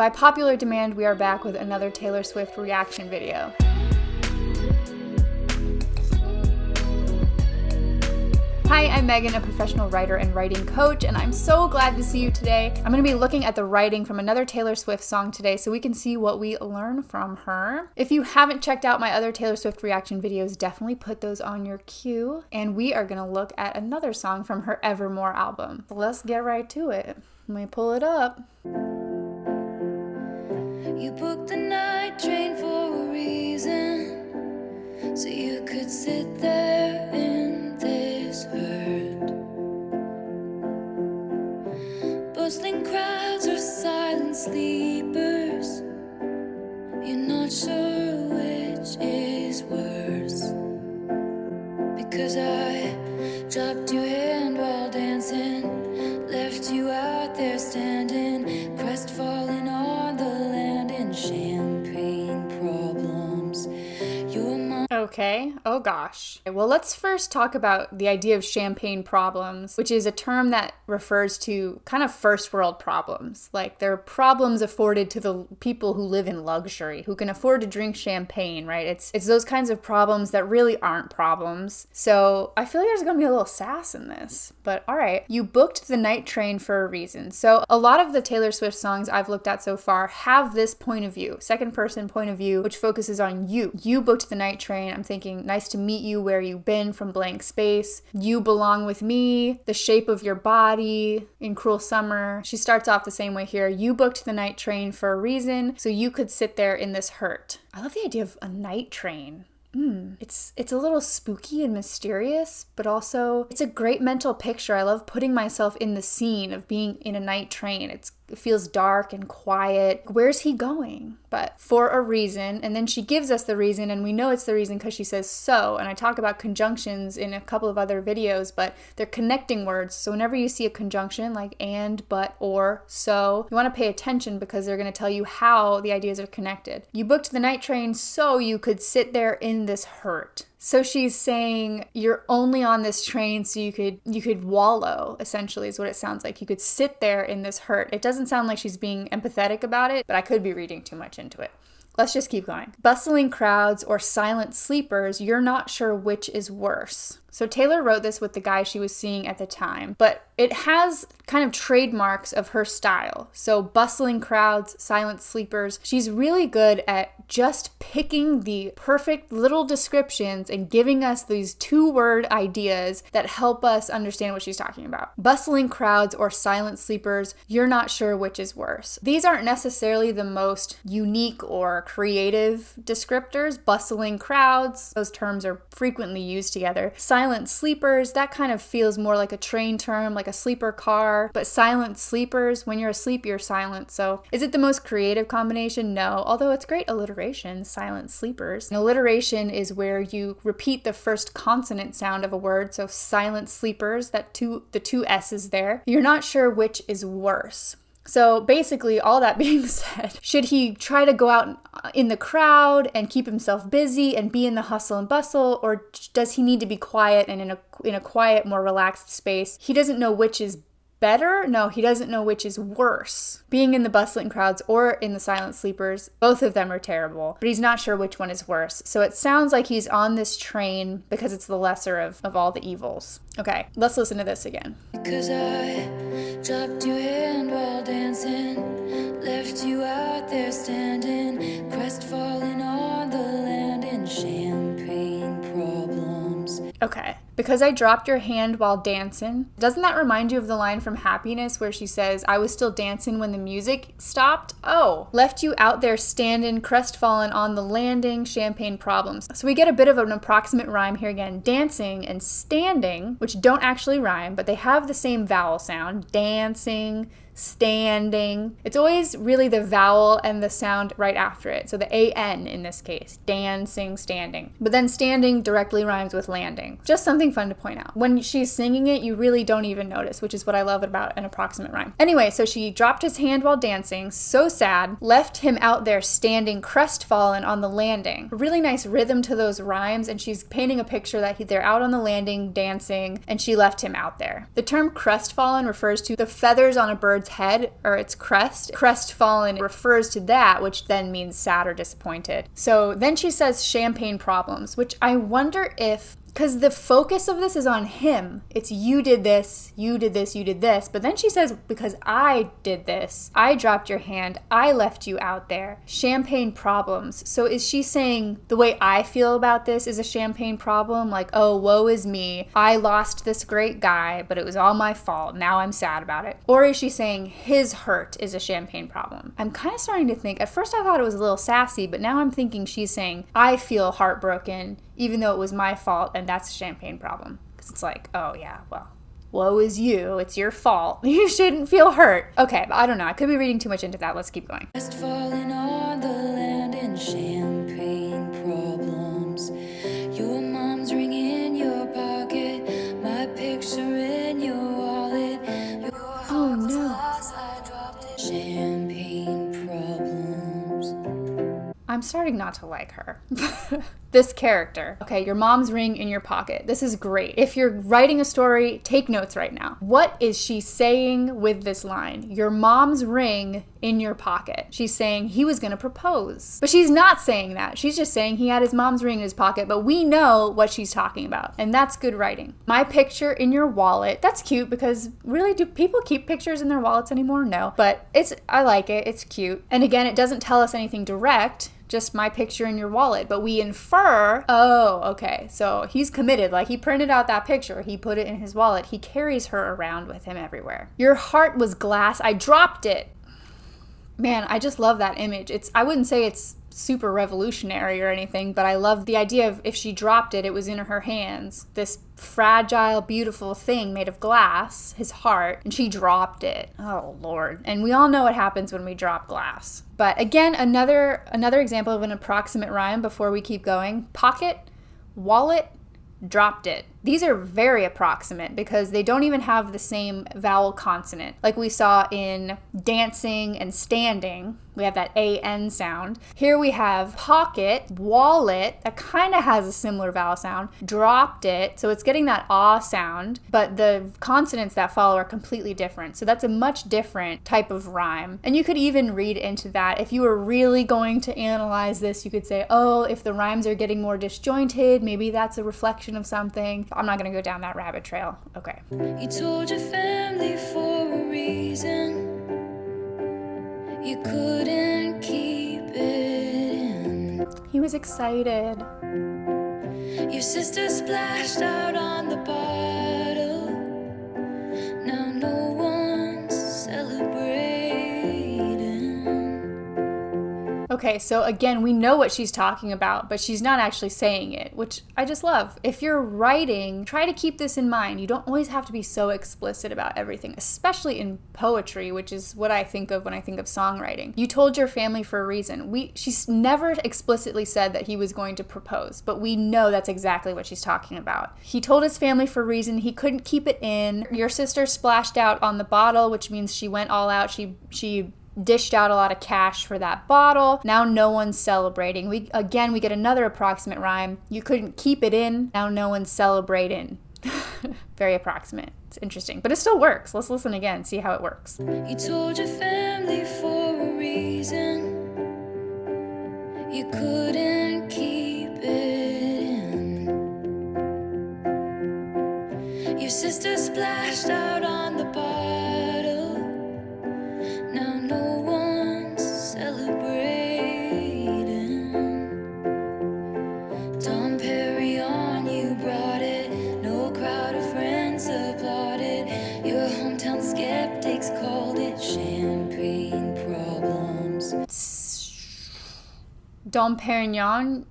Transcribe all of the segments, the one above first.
By popular demand, we are back with another Taylor Swift reaction video. Hi, I'm Megan, a professional writer and writing coach, and I'm so glad to see you today. I'm going to be looking at the writing from another Taylor Swift song today so we can see what we learn from her. If you haven't checked out my other Taylor Swift reaction videos, definitely put those on your queue. And we are going to look at another song from her Evermore album. Let's get right to it. Let me pull it up. You booked the night train for a reason, so you could sit there in this hurt. Bustling crowds or silent sleepers, you're not sure which is worse. Because I dropped your hand while dancing, left you out there standing, crestfallen on the land in champagne problems. You're my... Okay, oh gosh. Well, let's first talk about the idea of champagne problems, which is a term that refers to kind of first world problems. Like, they're problems afforded to the people who live in luxury, who can afford to drink champagne, right? It's those kinds of problems that really aren't problems. So I feel like there's gonna be a little sass in this, but all right. You booked the night train for a reason. So a lot of the Taylor Swift songs I've looked at so far have this point of view, second person point of view, which focuses on you. You booked the night train. I'm thinking, nice to meet you, where you been from blank space. You belong with me, the shape of your body, in Cruel Summer. She starts off the same way here. You booked the night train for a reason, so you could sit there in this hurt. I love the idea of a night train. It's a little spooky and mysterious, but also it's a great mental picture. I love putting myself in the scene of being in a night train. It feels dark and quiet. Where's he going? But for a reason. And then she gives us the reason, and we know it's the reason because she says so. And I talk about conjunctions in a couple of other videos, but they're connecting words. So whenever you see a conjunction like and, but, or, so, you want to pay attention because they're going to tell you how the ideas are connected. You booked the night train so you could sit there in this hurt. So she's saying you're only on this train so you could wallow, essentially, is what it sounds like. You could sit there in this hurt. It doesn't sound like she's being empathetic about it, but I could be reading too much into it. Let's just keep going. Bustling crowds or silent sleepers, you're not sure which is worse. So Taylor wrote this with the guy she was seeing at the time, but it has kind of trademarks of her style. So bustling crowds, silent sleepers, she's really good at just picking the perfect little descriptions and giving us these two-word ideas that help us understand what she's talking about. Bustling crowds or silent sleepers, you're not sure which is worse. These aren't necessarily the most unique or creative descriptors. Bustling crowds, those terms are frequently used together. Silent sleepers, that kind of feels more like a train term, like a sleeper car, but silent sleepers, when you're asleep, you're silent. So is it the most creative combination? No, although it's great alliteration, silent sleepers. And alliteration is where you repeat the first consonant sound of a word, so silent sleepers, the two S's there. You're not sure which is worse. So basically, all that being said, should he try to go out in the crowd and keep himself busy and be in the hustle and bustle, or does he need to be quiet and in a quiet, more relaxed space? He doesn't know which is better? No, he doesn't know which is worse. Being in the bustling crowds or in the silent sleepers, both of them are terrible, but he's not sure which one is worse. So it sounds like he's on this train because it's the lesser of all the evils. Okay, let's listen to this again. Because I dropped your hand while dancing, left you out there standing, crestfallen on the land in champagne problems. Okay, because I dropped your hand while dancing. Doesn't that remind you of the line from Happiness where she says, I was still dancing when the music stopped? Oh, left you out there standing, crestfallen on the landing, champagne problems. So we get a bit of an approximate rhyme here again. Dancing and standing, which don't actually rhyme, but they have the same vowel sound. Dancing, standing. It's always really the vowel and the sound right after it. So the A-N in this case, dancing, standing. But then standing directly rhymes with landing. Just something fun to point out. When she's singing it, you really don't even notice, which is what I love about an approximate rhyme. Anyway, so she dropped his hand while dancing, so sad, left him out there standing crestfallen on the landing. A really nice rhythm to those rhymes, and she's painting a picture that they're out on the landing dancing, and she left him out there. The term crestfallen refers to the feathers on a bird's head or its crest. Crestfallen refers to that, which then means sad or disappointed. So then she says champagne problems, which I wonder if, because the focus of this is on him. It's you did this, you did this, you did this. But then she says, because I did this, I dropped your hand, I left you out there. Champagne problems. So is she saying the way I feel about this is a champagne problem? Like, oh, woe is me. I lost this great guy, but it was all my fault. Now I'm sad about it. Or is she saying his hurt is a champagne problem? I'm kind of starting to think, at first I thought it was a little sassy, but now I'm thinking she's saying, I feel heartbroken, even though it was my fault, and that's a champagne problem. Because it's like, oh yeah, well, woe is you, it's your fault. You shouldn't feel hurt. Okay, but I don't know, I could be reading too much into that. Let's keep going. Just falling on the land in champagne problems. Your mom's ring in your pocket, my picture in your wallet. Your Oh no. glass, I dropped it. Champagne problems. I'm starting not to like her. This character. Okay, your mom's ring in your pocket. This is great. If you're writing a story, take notes right now. What is she saying with this line? Your mom's ring in your pocket. She's saying he was gonna propose. But she's not saying that. She's just saying he had his mom's ring in his pocket, but we know what she's talking about. And that's good writing. My picture in your wallet. That's cute because really, do people keep pictures in their wallets anymore? No. But I like it. It's cute. And again, it doesn't tell us anything direct. Just my picture in your wallet. But we infer, oh, okay, so he's committed. Like, he printed out that picture. He put it in his wallet. He carries her around with him everywhere. Your heart was glass. I dropped it. Man, I just love that image. I wouldn't say it's super revolutionary or anything, but I love the idea of if she dropped it, it was in her hands. This fragile, beautiful thing made of glass, his heart, and she dropped it. Oh, Lord. And we all know what happens when we drop glass. But again, another example of an approximate rhyme before we keep going. Pocket, wallet, dropped it. These are very approximate because they don't even have the same vowel consonant. Like we saw in dancing and standing, we have that AN sound. Here we have pocket, wallet, that kind of has a similar vowel sound, dropped it, so it's getting that ah sound, but the consonants that follow are completely different. So that's a much different type of rhyme. And you could even read into that. If you were really going to analyze this, you could say, oh, if the rhymes are getting more disjointed, maybe that's a reflection of something. I'm not going to go down that rabbit trail. Okay. You told your family for a reason. You couldn't keep it in. He was excited. Your sister splashed out on the bottle. Now no one's celebrating. Okay, so again, we know what she's talking about, but she's not actually saying it, which I just love. If you're writing, try to keep this in mind. You don't always have to be so explicit about everything, especially in poetry, which is what I think of when I think of songwriting. You told your family for a reason. She's never explicitly said that he was going to propose, but we know that's exactly what she's talking about. He told his family for a reason. He couldn't keep it in. Your sister splashed out on the bottle, which means she went all out. She dished out a lot of cash for that bottle. Now no one's celebrating. We get another approximate rhyme. You couldn't keep it in. Now no one's celebrating. Very approximate. It's interesting, but it still works. Let's listen again, see how it works. You told your family for a reason. You couldn't keep it in. Your sister splashed out on the bottle. Now no one's celebrating. Dom Perignon, you brought it. No crowd of friends applauded. Your hometown skeptics called it champagne problems. Dom Perignon.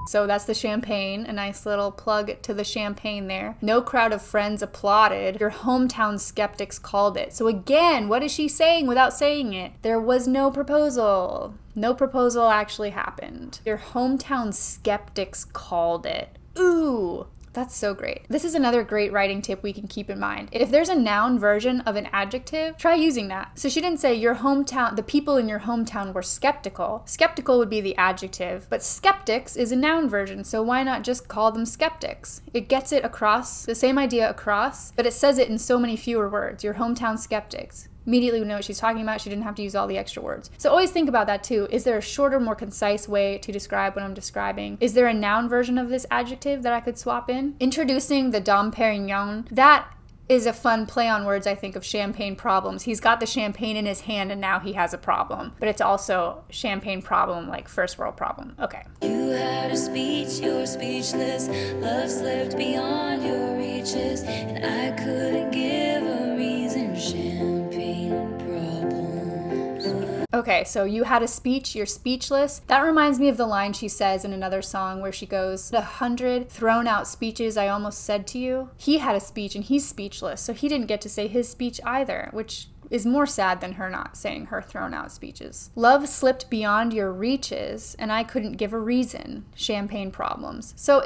So that's the champagne, a nice little plug to the champagne there. No crowd of friends applauded. Your hometown skeptics called it. So again, what is she saying without saying it? There was no proposal. No proposal actually happened. Your hometown skeptics called it. Ooh. That's so great. This is another great writing tip we can keep in mind. If there's a noun version of an adjective, try using that. So she didn't say your hometown, the people in your hometown were skeptical. Skeptical would be the adjective, but skeptics is a noun version, so why not just call them skeptics? It gets it across, the same idea across, but it says it in so many fewer words. Your hometown skeptics. Immediately we know what she's talking about. She didn't have to use all the extra words. So always think about that too. Is there a shorter, more concise way to describe what I'm describing? Is there a noun version of this adjective that I could swap in? Introducing the Dom Perignon, that is a fun play on words, I think, of champagne problems. He's got the champagne in his hand and now he has a problem. But it's also champagne problem, like first world problem. Okay. You had a speech, you're speechless. Love slipped beyond your reaches, and I couldn't give a reason. Champagne problems. Okay, so you had a speech, you're speechless. That reminds me of the line she says in another song where she goes, "The 100 thrown out speeches I almost said to you." He had a speech and he's speechless, so he didn't get to say his speech either, which is more sad than her not saying her thrown out speeches. Love slipped beyond your reaches, and I couldn't give a reason. Champagne problems. So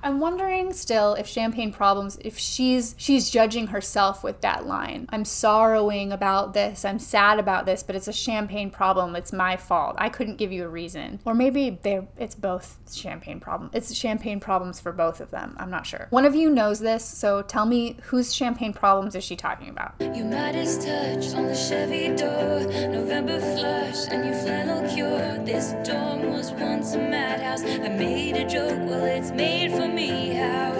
I'm wondering still if champagne problems, if she's judging herself with that line. I'm sorrowing about this, I'm sad about this, but it's a champagne problem, it's my fault. I couldn't give you a reason. Or maybe it's both champagne problems. It's champagne problems for both of them. I'm not sure. One of you knows this, so tell me, whose champagne problems is she talking about? You might as touch on the Chevy door, November flush and your flannel cure. This dorm was once a madhouse. I made a joke, well it's made for me. How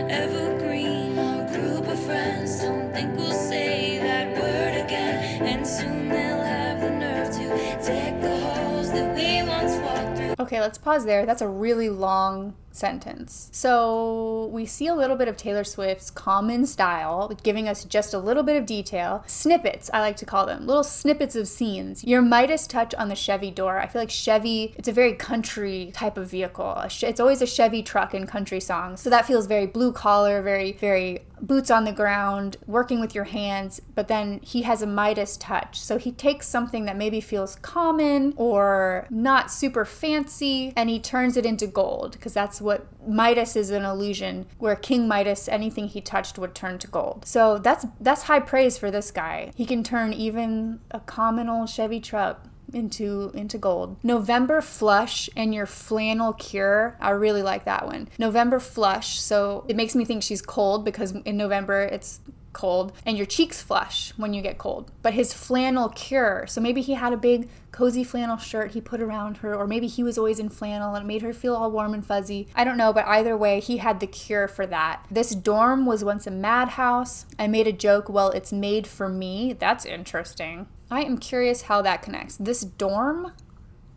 evergreen, our group of friends. Don't think we'll say that word again, and soon they'll have the nerve to deck the halls that we once walked through. Okay, let's pause there. That's a really long sentence. So we see a little bit of Taylor Swift's common style, giving us just a little bit of detail. Snippets, I like to call them. Little snippets of scenes. Your Midas touch on the Chevy door. I feel like Chevy, it's a very country type of vehicle. It's always a Chevy truck in country songs. So that feels very blue collar, very, very boots on the ground, working with your hands, but then he has a Midas touch. So he takes something that maybe feels common or not super fancy, and he turns it into gold, because that's what Midas is, an illusion, where King Midas, anything he touched would turn to gold. So that's high praise for this guy. He can turn even a common old Chevy truck into gold. November flush and your flannel cure. I really like that one. November flush. So it makes me think she's cold because in November it's cold, and your cheeks flush when you get cold. But his flannel cure, so maybe he had a big cozy flannel shirt he put around her, or maybe he was always in flannel and it made her feel all warm and fuzzy. I don't know, but either way, he had the cure for that. This dorm was once a madhouse. I made a joke, well, it's made for me. That's interesting. I am curious how that connects. This dorm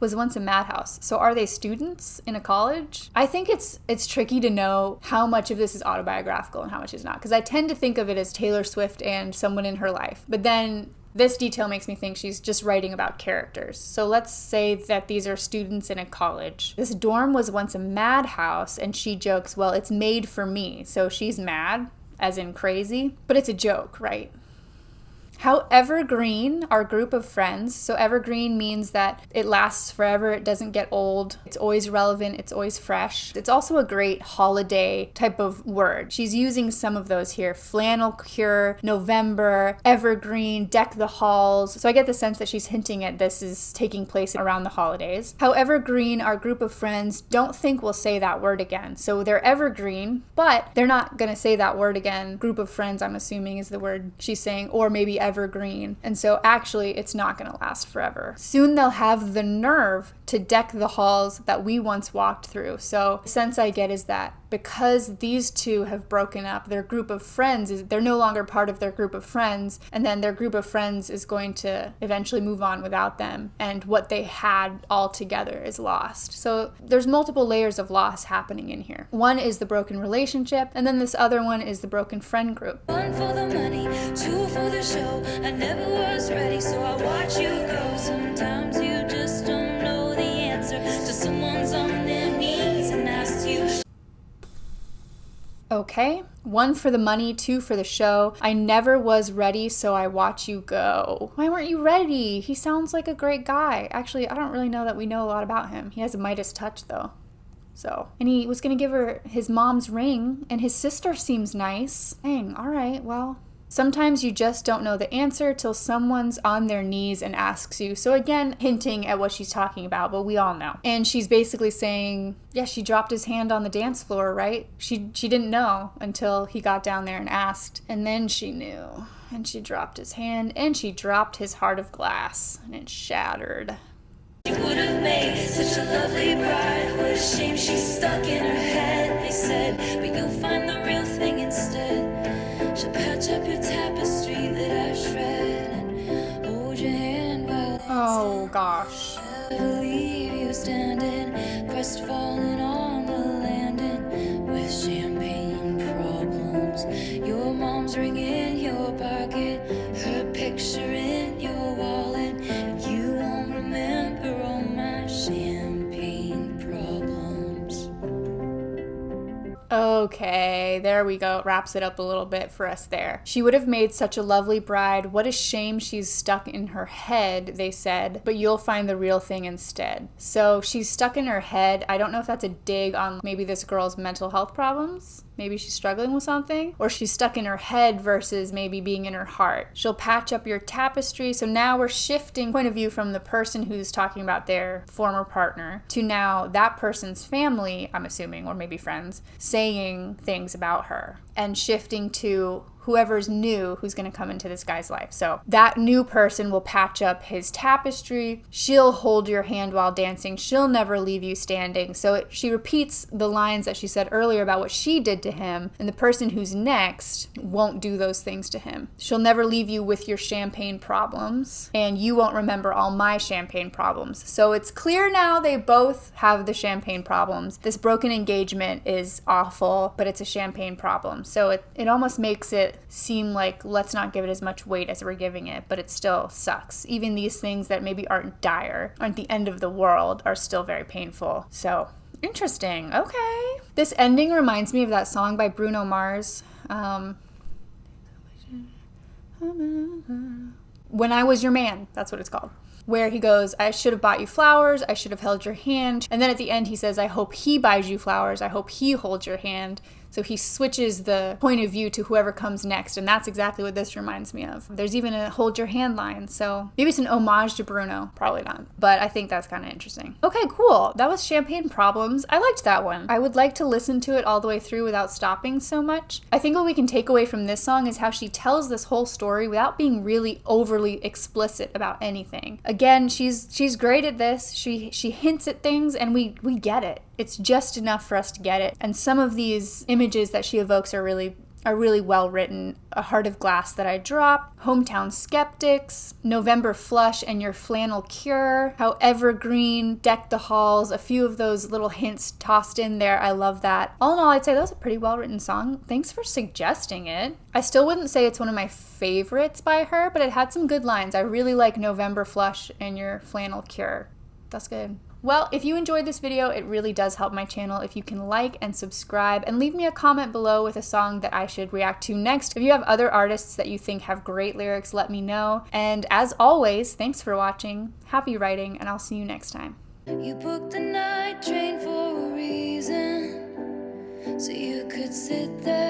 was once a madhouse. So are they students in a college? I think it's tricky to know how much of this is autobiographical and how much is not, because I tend to think of it as Taylor Swift and someone in her life. But then this detail makes me think she's just writing about characters. So let's say that these are students in a college. This dorm was once a madhouse, and she jokes, well, it's made for me. So she's mad, as in crazy, but it's a joke, right? How evergreen, our group of friends. So evergreen means that it lasts forever, it doesn't get old, it's always relevant, it's always fresh. It's also a great holiday type of word. She's using some of those here. Flannel cure, November, evergreen, deck the halls. So I get the sense that she's hinting at this is taking place around the holidays. How evergreen, our group of friends. Don't think we'll say that word again. So they're evergreen, but they're not gonna say that word again. Group of friends, I'm assuming, is the word she's saying, or maybe evergreen. And so actually it's not going to last forever. Soon they'll have the nerve to deck the halls that we once walked through. So the sense I get is that because these two have broken up, their group of friends, they're no longer part of their group of friends, and then their group of friends is going to eventually move on without them, and what they had all together is lost. So there's multiple layers of loss happening in here. One is the broken relationship, and then this other one is the broken friend group. One for the money, two for the show. I never was ready, so I watch you go. Sometimes you just don't know the answer till someone's on their knees and asks you. Okay, one for the money, two for the show. I never was ready, so I watch you go. Why weren't you ready? He sounds like a great guy. Actually, I don't really know that we know a lot about him. He has a Midas touch, though. So, and he was gonna give her his mom's ring, and his sister seems nice. Dang, all right, well. Sometimes you just don't know the answer till someone's on their knees and asks you. So again, hinting at what she's talking about, but we all know. And she's basically saying, yeah, she dropped his hand on the dance floor, right? She didn't know until he got down there and asked. And then she knew. And she dropped his hand, and she dropped his heart of glass, and it shattered. She would have made such a lovely bride. What a shame she's stuck in her head. They said, but you'll find the real thing instead. She'll patch up your tapestry that I shred and hold your hand while oh gosh. I'll leave you standing, crestfallen on the landing with champagne problems. Your mom's ring in your pocket, her picture in your wallet. You won't remember all my champagne problems. Okay, there we go. It wraps it up a little bit for us there. She would have made such a lovely bride. What a shame she's stuck in her head, they said, but you'll find the real thing instead. So she's stuck in her head. I don't know if that's a dig on maybe this girl's mental health problems. Maybe she's struggling with something, or she's stuck in her head versus maybe being in her heart. She'll patch up your tapestry. So now we're shifting point of view from the person who's talking about their former partner to now that person's family, I'm assuming, or maybe friends, saying things about her, and shifting to whoever's new who's going to come into this guy's life. So that new person will patch up his tapestry. She'll hold your hand while dancing. She'll never leave you standing. So she repeats the lines that she said earlier about what she did to him, and the person who's next won't do those things to him. She'll never leave you with your champagne problems, and you won't remember all my champagne problems. So it's clear now they both have the champagne problems. This broken engagement is awful, but it's a champagne problem. So it almost makes it seem like let's not give it as much weight as we're giving it, but it still sucks. Even these things that maybe aren't dire, aren't the end of the world, are still very painful. So interesting. Okay. This ending reminds me of that song by Bruno Mars. When I Was Your Man, that's what it's called. Where he goes, I should have bought you flowers, I should have held your hand. And then at the end he says, I hope he buys you flowers, I hope he holds your hand. So he switches the point of view to whoever comes next, and that's exactly what this reminds me of. There's even a hold your hand line, so maybe it's an homage to Bruno. Probably not, but I think that's kind of interesting. Okay, cool. That was Champagne Problems. I liked that one. I would like to listen to it all the way through without stopping so much. I think what we can take away from this song is how she tells this whole story without being really overly explicit about anything. Again, she's great at this. She hints at things, and we get it. It's just enough for us to get it. And some of these images that she evokes are really well written. A Heart of Glass That I Drop, Hometown Skeptics, November Flush and Your Flannel Cure, How Evergreen, Deck the Halls, a few of those little hints tossed in there. I love that. All in all, I'd say that was a pretty well written song. Thanks for suggesting it. I still wouldn't say it's one of my favorites by her, but it had some good lines. I really like November Flush and Your Flannel Cure. That's good. Well, if you enjoyed this video, it really does help my channel if you can like and subscribe and leave me a comment below with a song that I should react to next. If you have other artists that you think have great lyrics, let me know. And as always, thanks for watching, happy writing, and I'll see you next time. You booked the night train for a reason, so you could sit there